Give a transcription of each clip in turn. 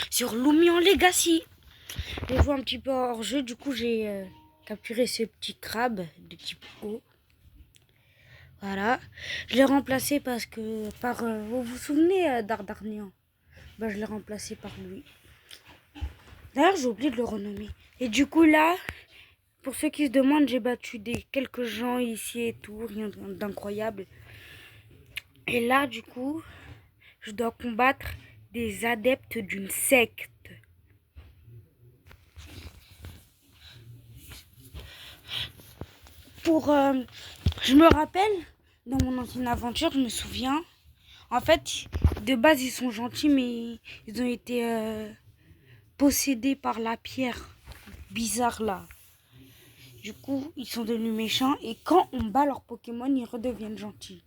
Sur Lumion Legacy. J'ai joué un petit peu hors jeu, du coup j'ai capturé ce petit crabe de type O. Voilà. Je l'ai remplacé parce que par... vous vous souvenez d'Ardarnian? Je l'ai remplacé par lui. D'ailleurs j'ai oublié de le renommer. Et du coup là, pour ceux qui se demandent, j'ai battu quelques gens ici et tout, rien d'incroyable. Et là du coup, je dois combattre des adeptes d'une secte. Je me rappelle, dans mon ancienne aventure, je me souviens, en fait, de base, ils sont gentils, mais ils ont été possédés par la pierre bizarre là. Du coup, ils sont devenus méchants, et quand on bat leurs Pokémon, ils redeviennent gentils.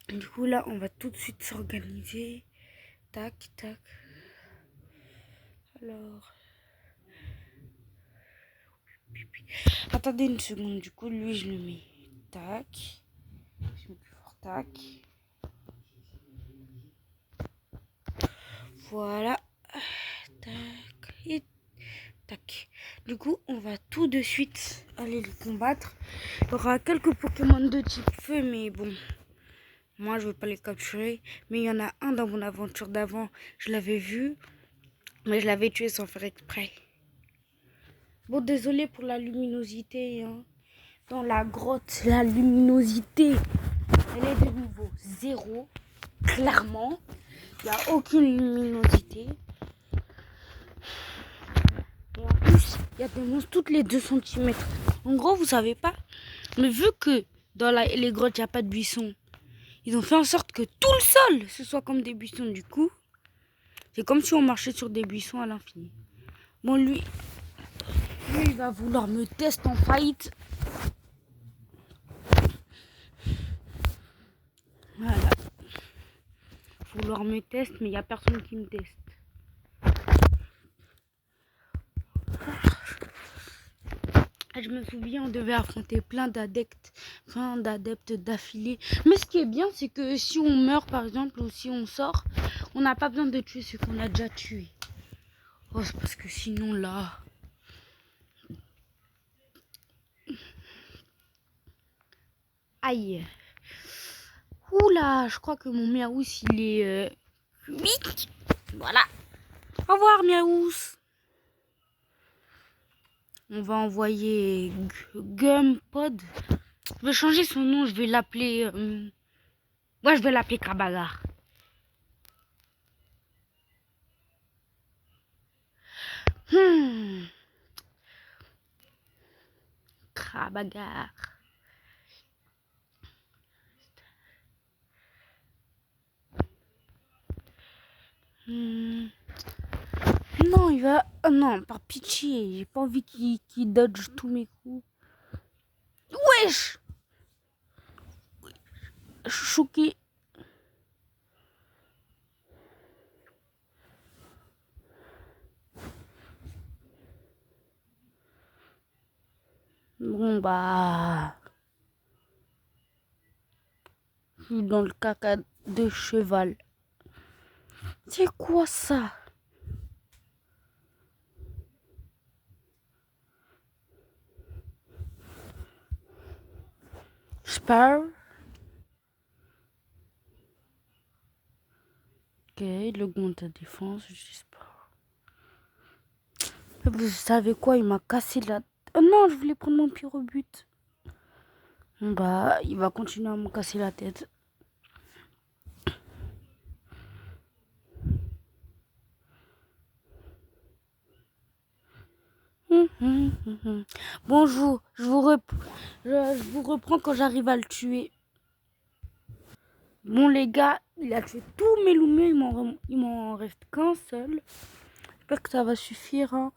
Du coup, là, on va tout de suite s'organiser. Tac, tac. Alors... Attendez une seconde, du coup, lui, je le mets. Tac. Je mets plus fort, tac. Voilà. Tac. Et tac. Du coup, on va tout de suite aller les combattre. Il y aura quelques Pokémon de type feu, mais bon. Moi, je ne vais pas les capturer. Mais il y en a un dans mon aventure d'avant. Je l'avais vu. Mais je l'avais tué sans faire exprès. Bon, désolé pour la luminosité. Hein. Dans la grotte, la luminosité, elle est de niveau 0. Clairement. Il n'y a aucune luminosité. Et en plus, il y a des monstres toutes les 2 cm. En gros, vous savez pas. Mais vu que dans les grottes, il n'y a pas de buissons, ils ont fait en sorte que tout le sol, ce soit comme des buissons. Du coup, c'est comme si on marchait sur des buissons à l'infini. Bon, lui, il va vouloir me tester en fight. Voilà. Vouloir me tester, mais il n'y a personne qui me teste. Je me souviens, on devait affronter plein d'adeptes d'affilée. Mais ce qui est bien, c'est que si on meurt, par exemple, ou si on sort, on n'a pas besoin de tuer ceux qu'on a déjà tués. Oh, c'est parce que sinon, là... Aïe. Oula, je crois que mon Miaous, il est... 8. Voilà. Au revoir, Miaous. On va envoyer Gumpod. Je vais changer son nom, je vais l'appeler... Ouais, je vais l'appeler Krabagar. Krabagar. Non, il va... Oh non, par pitié. J'ai pas envie qu'il dodge tous mes coups. Wesh! Je suis choquée. Bon, bah... Je suis dans le caca de cheval. C'est quoi ça? Spar. Ok, il augmente la défense, j'espère. Vous savez quoi? Il m'a cassé la... Oh non, je voulais prendre mon pyrobut. Bah, il va continuer à me casser la tête. Bonjour, je vous reprends quand j'arrive à le tuer. Bon les gars, il a tué tous mes loumiers, il m'en reste qu'un seul. J'espère que ça va suffire. Hein.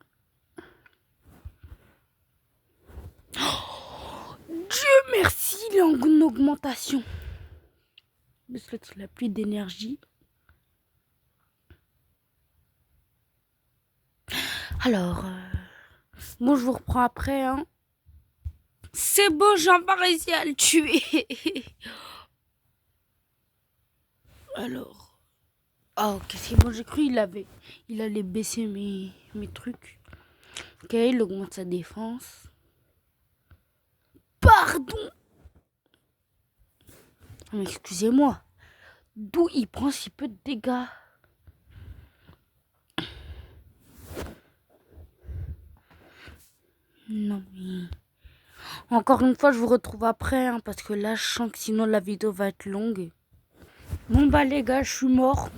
Oh, Dieu merci, il est en augmentation. Je souhaite la pluie d'énergie. Alors, bon je vous reprends après. Hein. C'est beau, j'ai pas réussi à le tuer. Alors... Ah ok, c'est bon, j'ai cru il allait baisser mes trucs. Ok, il augmente sa défense. Pardon. Mais excusez-moi. D'où il prend si peu de dégâts? Non mais... Encore une fois, je vous retrouve après, hein, parce que là, je sens que sinon la vidéo va être longue. Bon bah les gars, je suis mort.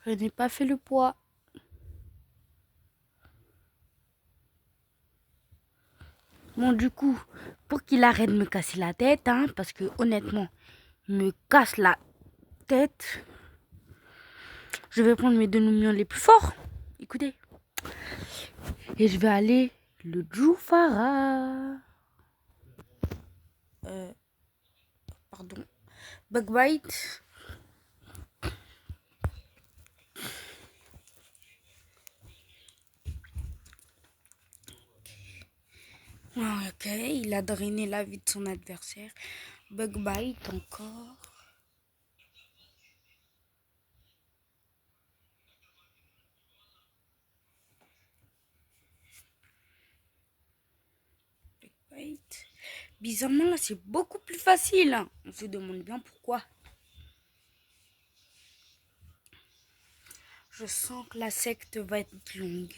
Je n'ai pas fait le poids. Bon du coup, pour qu'il arrête de me casser la tête, hein, parce que honnêtement, il me casse la tête. Je vais prendre mes 2 millions les plus forts. Écoutez. Et je vais aller le Jufara. Pardon. Bug-bite. Ah, ok, il a drainé la vie de son adversaire. Bug-bite encore. Bug-bite. Bizarrement, là, c'est beaucoup plus facile, hein. On se demande bien pourquoi. Je sens que la secte va être longue.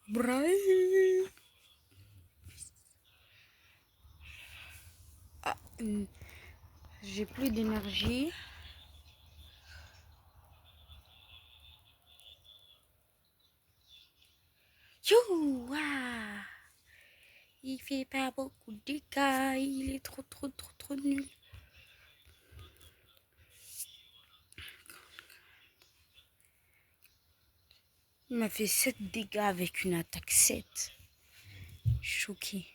Brave. Ah, j'ai plus d'énergie. Youh, ah. Il fait pas beaucoup de dégâts. Il est trop nul. Il m'a fait 7 dégâts avec une attaque 7. Choqué.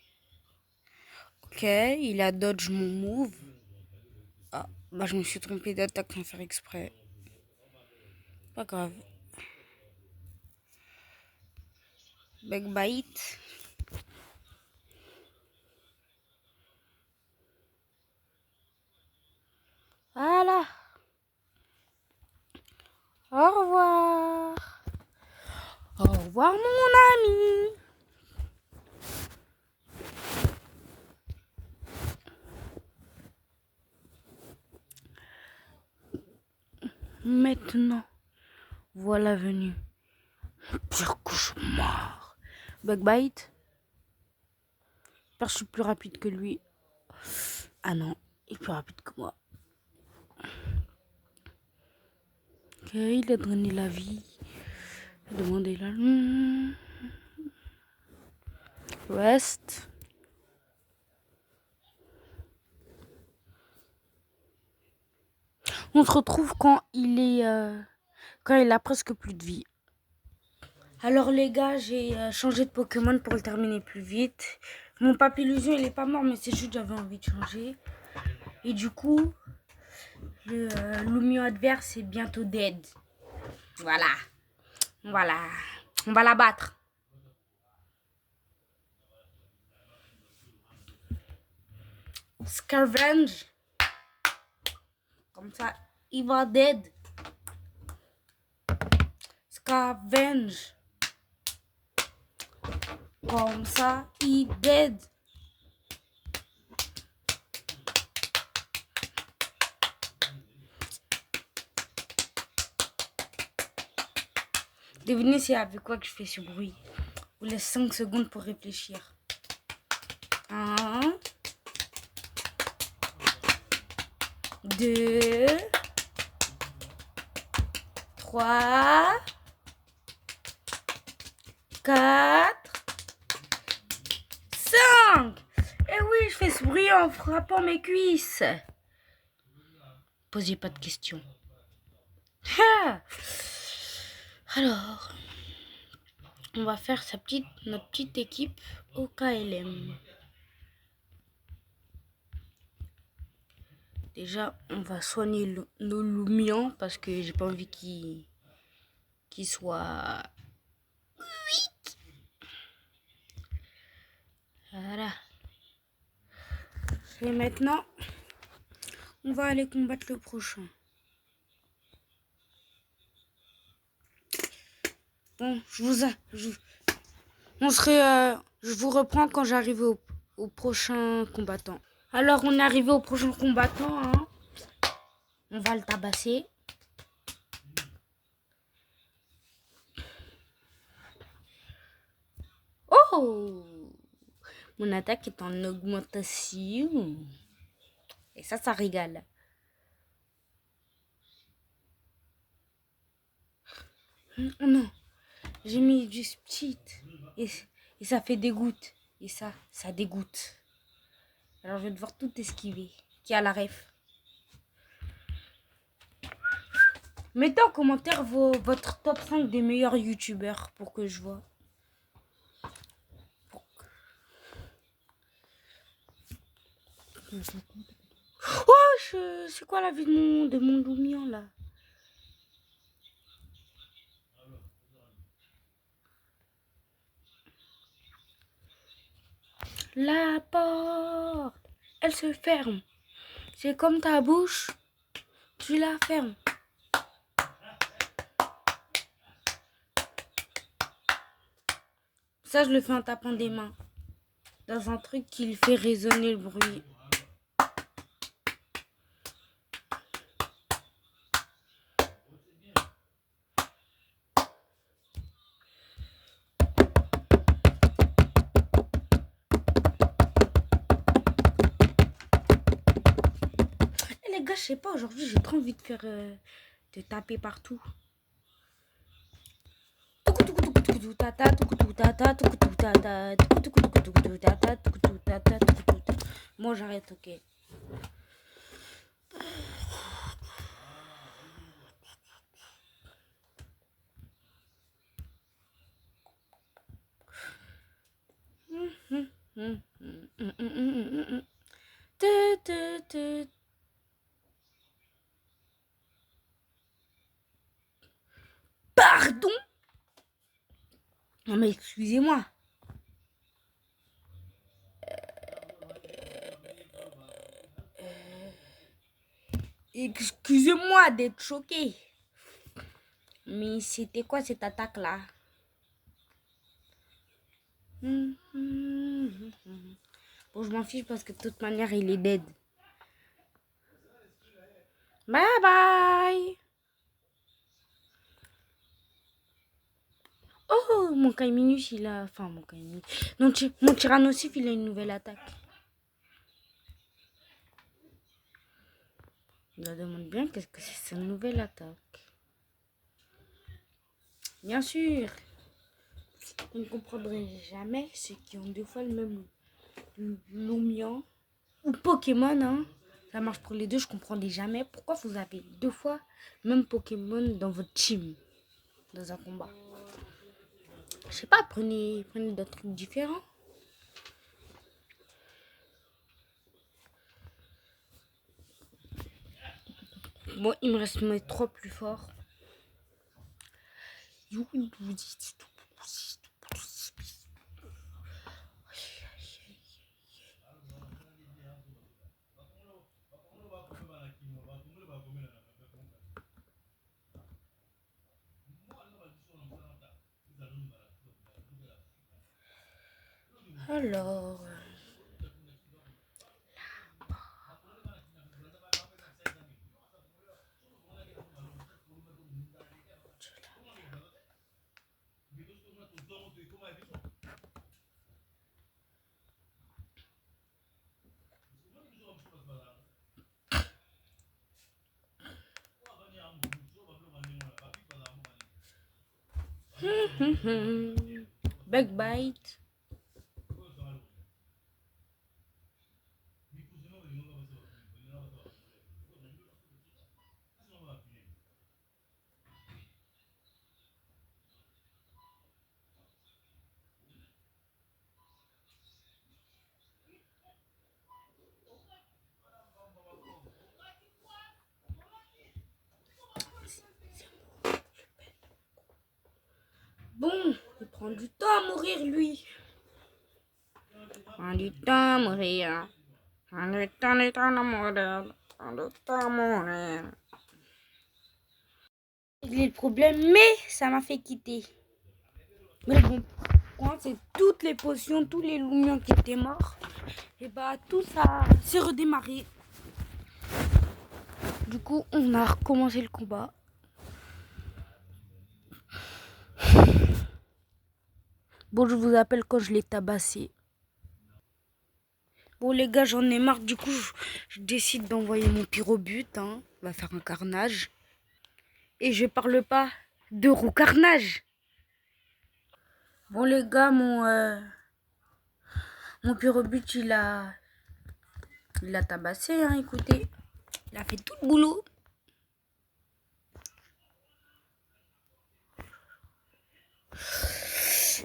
Ok, il a dodge mon move. Ah, bah je me suis trompé d'attaque sans faire exprès. Pas grave. Backbite. Voilà. Au revoir. Au revoir mon ami. Maintenant, voilà venu. Pire cauchemar. Backbite. J'espère que je suis plus rapide que lui. Ah non, il est plus rapide que moi. Ok, il a drainé la vie. Demandez la rest. On se retrouve quand il a presque plus de vie. Alors les gars, j'ai changé de Pokémon pour le terminer plus vite. Mon Papillusion, il est pas mort, mais c'est juste que j'avais envie de changer. Et du coup, le Lumion adverse est bientôt dead. Voilà. Voilà. On va la battre. Scavenge. Comme ça, il va dead. Scavenge. Comme ça, il dead. Devinez c'est avec quoi que je fais ce bruit. Je vous laisse 5 secondes pour réfléchir. 1, 2, 3, 4, 5. Eh oui, je fais ce bruit en frappant mes cuisses. Posez pas de questions. Alors, on va faire notre petite équipe au KLM. Déjà, on va soigner nos Lumions parce que j'ai pas envie qui soit... Voilà. Et maintenant, on va aller combattre le prochain. Bon, je vous reprends quand j'arrive au prochain combattant. Alors, on est arrivé au prochain combattant. Hein. On va le tabasser. Oh! Mon attaque est en augmentation. Et ça régale. Oh non, j'ai mis du speed. Et ça fait des gouttes. Et ça dégoûte. Alors je vais devoir tout esquiver. Qui a la ref? Mettez en commentaire votre top 5 des meilleurs youtubeurs pour que je vois. Oh, c'est quoi la vie de mon Lumion là? La porte, elle se ferme. C'est comme ta bouche, tu la fermes. Ça, je le fais en tapant des mains. Dans un truc qui fait résonner le bruit. Et les gars, je sais pas, aujourd'hui, j'ai trop envie de faire... de taper partout. Moi, j'arrête, ok. Pardon? Non mais excusez-moi. Excusez-moi d'être choqué. Mais c'était quoi cette attaque-là? Bon, je m'en fiche parce que de toute manière, il est dead. Bye bye. Oh, mon Kaiminus, il a... Enfin, mon Kaiminus... Non, mon Tyrannosif, il a une nouvelle attaque. Je me demande bien qu'est-ce que c'est cette nouvelle attaque. Bien sûr. Vous ne comprendrez jamais ceux qui ont deux fois le même Lumion ou Pokémon, hein. Ça marche pour les deux, je comprendrai jamais pourquoi vous avez deux fois le même Pokémon dans votre team, dans un combat. Je sais pas, prenez d'autres trucs différents. Bon, il me reste mes trois plus forts. Alors... Backbite. Bon, il prend du temps à mourir, lui. Il prend du temps à mourir. Prend du temps à mourir. Prend du temps à mourir. Réglé le problème, mais ça m'a fait quitter. Mais bon, quand c'est toutes les potions, tous les loumions qui étaient morts, et bah tout ça s'est redémarré. Du coup, on a recommencé le combat. Bon, je vous appelle quand je l'ai tabassé. Bon, les gars, j'en ai marre. Du coup, je décide d'envoyer mon pyrobut. Hein. On va faire un carnage. Et je parle pas de roux carnage. Bon, les gars, mon pyrobut, il a tabassé. Hein, écoutez, il a fait tout le boulot.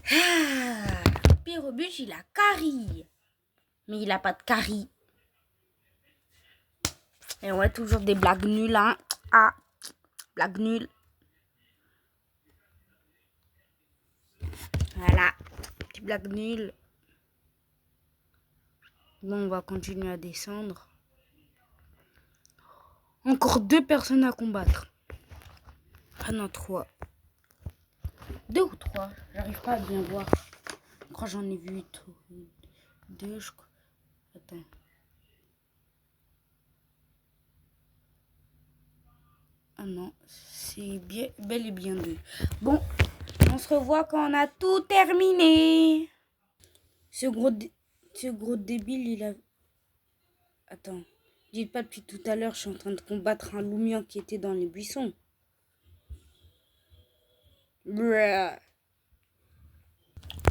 Ah, pyrobut, il a carry. Mais il a pas de carry. Et on a toujours des blagues nulles, hein. Ah, blagues nulles. Voilà, petite blague nulle. Bon, on va continuer à descendre. Encore 2 personnes à combattre. Ah non, 3. 2 ou 3, j'arrive pas à bien voir. Je crois que j'en ai vu 2, je crois. Attends. Ah non, c'est bien, bel et bien 2. Bon, on se revoit quand on a tout terminé. Ce gros débile, il a... Attends, dites pas depuis tout à l'heure, je suis en train de combattre un loumian qui était dans les buissons. Bruh.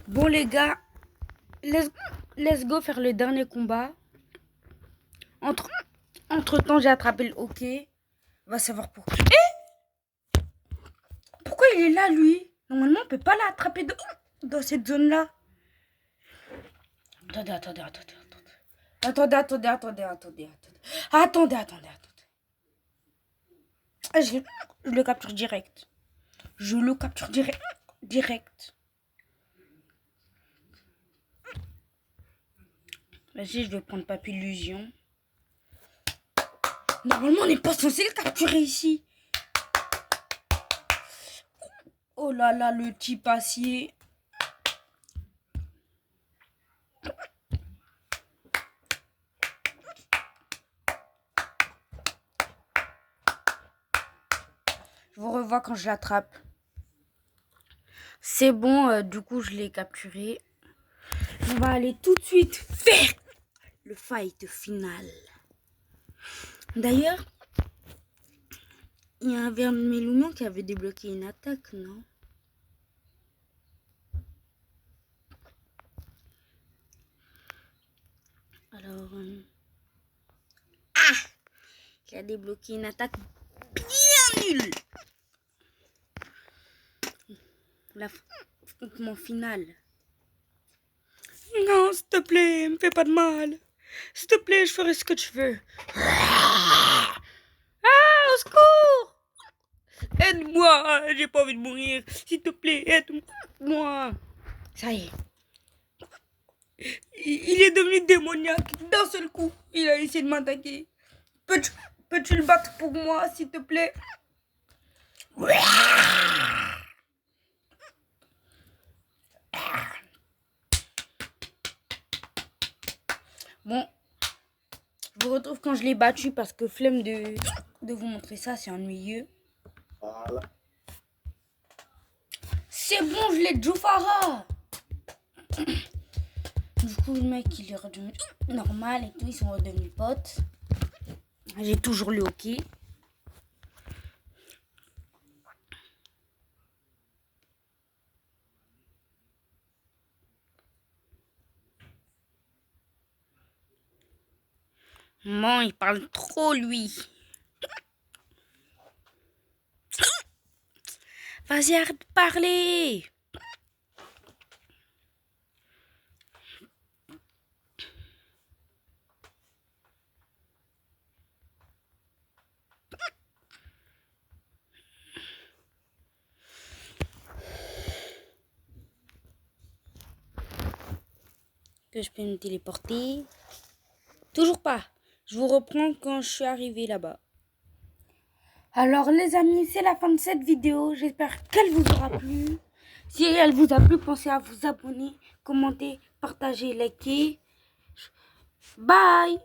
Bon les gars, let's go faire le dernier combat. Entre temps, j'ai attrapé le hockey. On va savoir pourquoi. Pourquoi il est là, lui? Normalement, on peut pas l'attraper dans cette zone-là. Attendez. Ah, je le capture direct. Je le capture direct. Vas-y, je vais prendre Papillusion. Normalement, on n'est pas censé le capturer ici. Oh là là, le type acier. Je vous revois quand je l'attrape. C'est bon, du coup, je l'ai capturé. On va aller tout de suite faire le fight final. D'ailleurs, il y avait un de mes loumions qui avait débloqué une attaque, non? Alors... Ah! Il a débloqué une attaque bien nulle. L'affrontement final. Non, s'il te plaît, me fais pas de mal. S'il te plaît, je ferai ce que tu veux. Ah, au secours! Aide-moi, j'ai pas envie de mourir. S'il te plaît, aide-moi. Ça y est. Il est devenu démoniaque d'un seul coup. Il a essayé de m'attaquer. Peux-tu le battre pour moi, s'il te plaît? Bon, je vous retrouve quand je l'ai battu parce que flemme de vous montrer ça, c'est ennuyeux. Voilà. C'est bon, je l'ai Jofara. Du coup, le mec, il est redevenu normal et tout, ils sont redevenus potes. J'ai toujours le hockey. Non, il parle trop, lui. Vas-y, arrête de parler. que je peux me téléporter. Toujours pas. Je vous reprends quand je suis arrivé là-bas. Alors les amis, c'est la fin de cette vidéo. J'espère qu'elle vous aura plu. Si elle vous a plu, pensez à vous abonner, commenter, partager, liker. Bye!